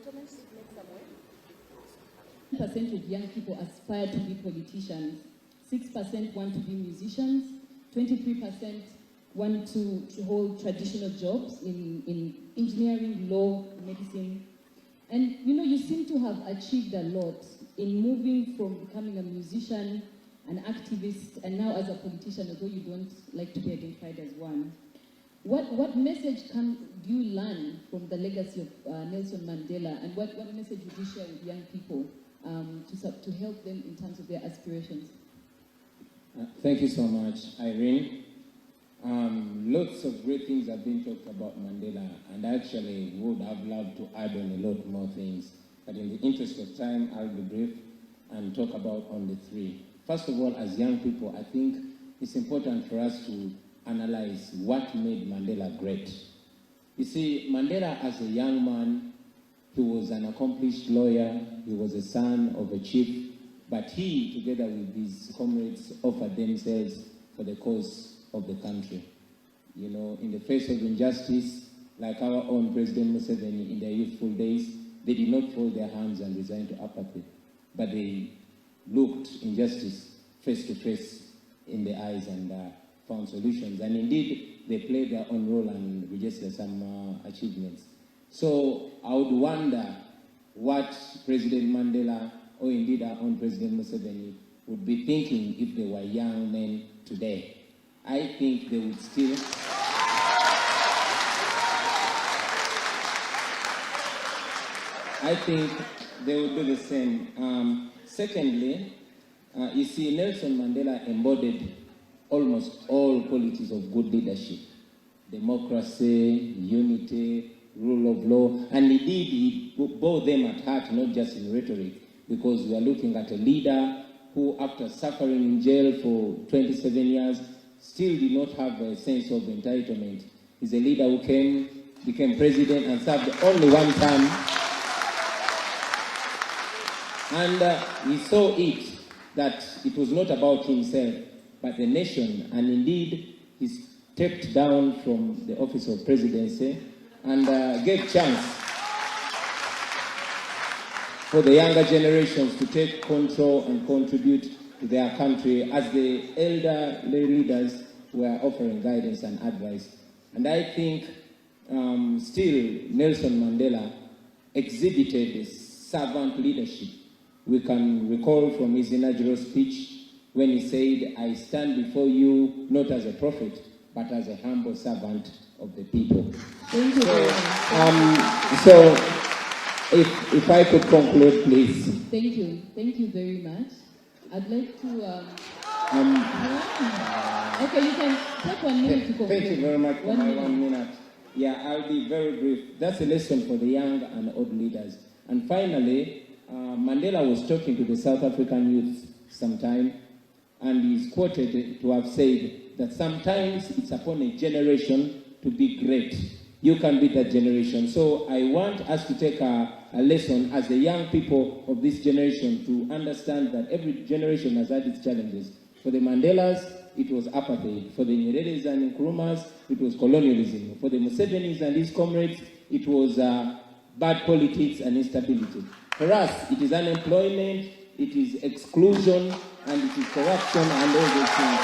gentlemen should make some way. 10% of young people aspire to be politicians, 6% want to be musicians, 23% want to hold traditional jobs in engineering, law, medicine. And you seem to have achieved a lot in moving from becoming a musician, an activist, and now as a politician, although you don't like to be identified as one. What message do you learn from the legacy of Nelson Mandela, and what message would you share with young people to help them in terms of their aspirations? Thank you so much, Irene. Lots of great things have been talked about Mandela, and actually would have loved to add on a lot more things. But in the interest of time, I'll be brief and talk about only three. First of all, as young people, I think it's important for us to analyze what made Mandela great. You see, Mandela as a young man, he was an accomplished lawyer, he was a son of a chief, but he, together with his comrades, offered themselves for the cause of the country. In the face of injustice, like our own President Museveni in their youthful days, they did not fold their hands and resign to apathy, but they looked injustice face to face in the eyes and found solutions. And indeed, they played their own role and registered some achievements. So I would wonder what President Mandela, or indeed our own President Museveni, would be thinking if they were young men today. I think they would still... I think they would do the same. Secondly, you see, Nelson Mandela embodied almost all qualities of good leadership: democracy, unity, rule of law, and indeed he bore them at heart, not just in rhetoric, because we are looking at a leader who, after suffering in jail for 27 years, still did not have a sense of entitlement. He's a leader who became president and served only one term. And he saw it, that it was not about himself, but the nation. And indeed, he stepped down from the office of presidency and gave chance for the younger generations to take control and contribute to their country as the elderly leaders were offering guidance and advice. And I think still Nelson Mandela exhibited servant leadership. We can recall from his inaugural speech when he said, "I stand before you not as a prophet, but as a humble servant of the people." Thank you. So if I could conclude, please. Thank you. Thank you very much. I'd like to... okay, you can take 1 minute to conclude. Thank you very much for my 1 minute. Yeah, I'll be very brief. That's a lesson for the young and old leaders. And finally, Mandela was talking to the South African youth sometime, and he's quoted to have said that sometimes it's upon a generation to be great. You can be that generation. So I want us to take a lesson as the young people of this generation to understand that every generation has had its challenges. For the Mandelas, it was apartheid. For the Nyereres and Nkrumahs, it was colonialism. For the Musevenis and his comrades, it was bad politics and instability. For us, it is unemployment, it is exclusion, and it is corruption and all those things.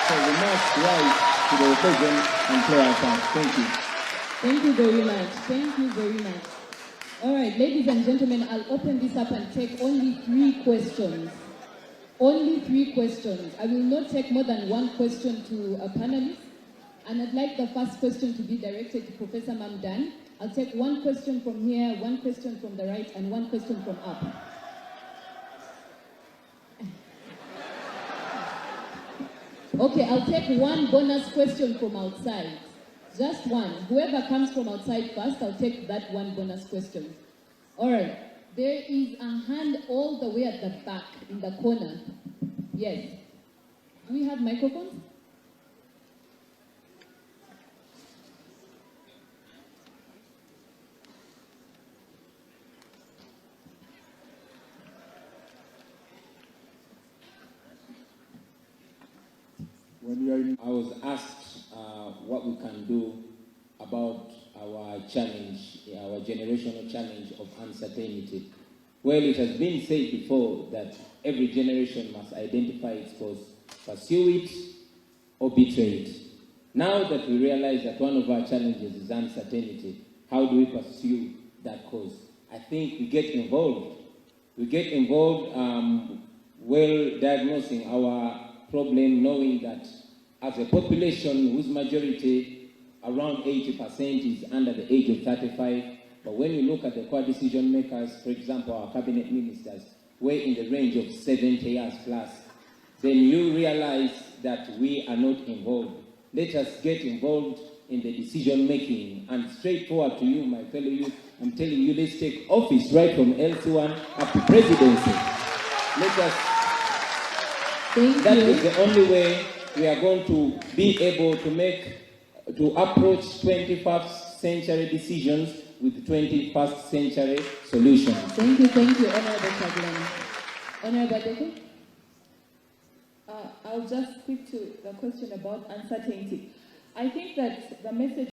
So we must rise to the occasion and play our part. Thank you. Thank you very much. Thank you very much. All right, ladies and gentlemen, I'll open this up and take only 3 questions. Only 3 questions. I will not take more than 1 question to a panelist. And I'd like the first question to be directed to Professor Mamdan. I'll take 1 question from here, 1 question from the right, and 1 question from up. Okay, I'll take 1 bonus question from outside. Just 1. Whoever comes from outside first, I'll take that 1 bonus question. All right. There is a hand all the way at the back in the corner. Yes. Do we have microphones? I was asked what we can do about our challenge, our generational challenge of uncertainty. Well, it has been said before that every generation must identify its cause, pursue it, or betray it. Now that we realize that one of our challenges is uncertainty, how do we pursue that cause? I think we get involved. We get involved well diagnosing our problem, knowing that as a population whose majority, around 80%, is under the age of 35, but when you look at the core decision makers, for example, our cabinet ministers, we're in the range of 70 years plus, then you realize that we are not involved. Let us get involved in the decision making, and straightforward to you, my fellow youth, I'm telling you, let's take office right from LC1 up to presidency. Let us. That is the only way we are going to be able to approach 21st century decisions with 21st century solutions. Thank you, Honorable Chagulanyi. Honorable Deko? I'll just speak to the question about uncertainty. I think that the message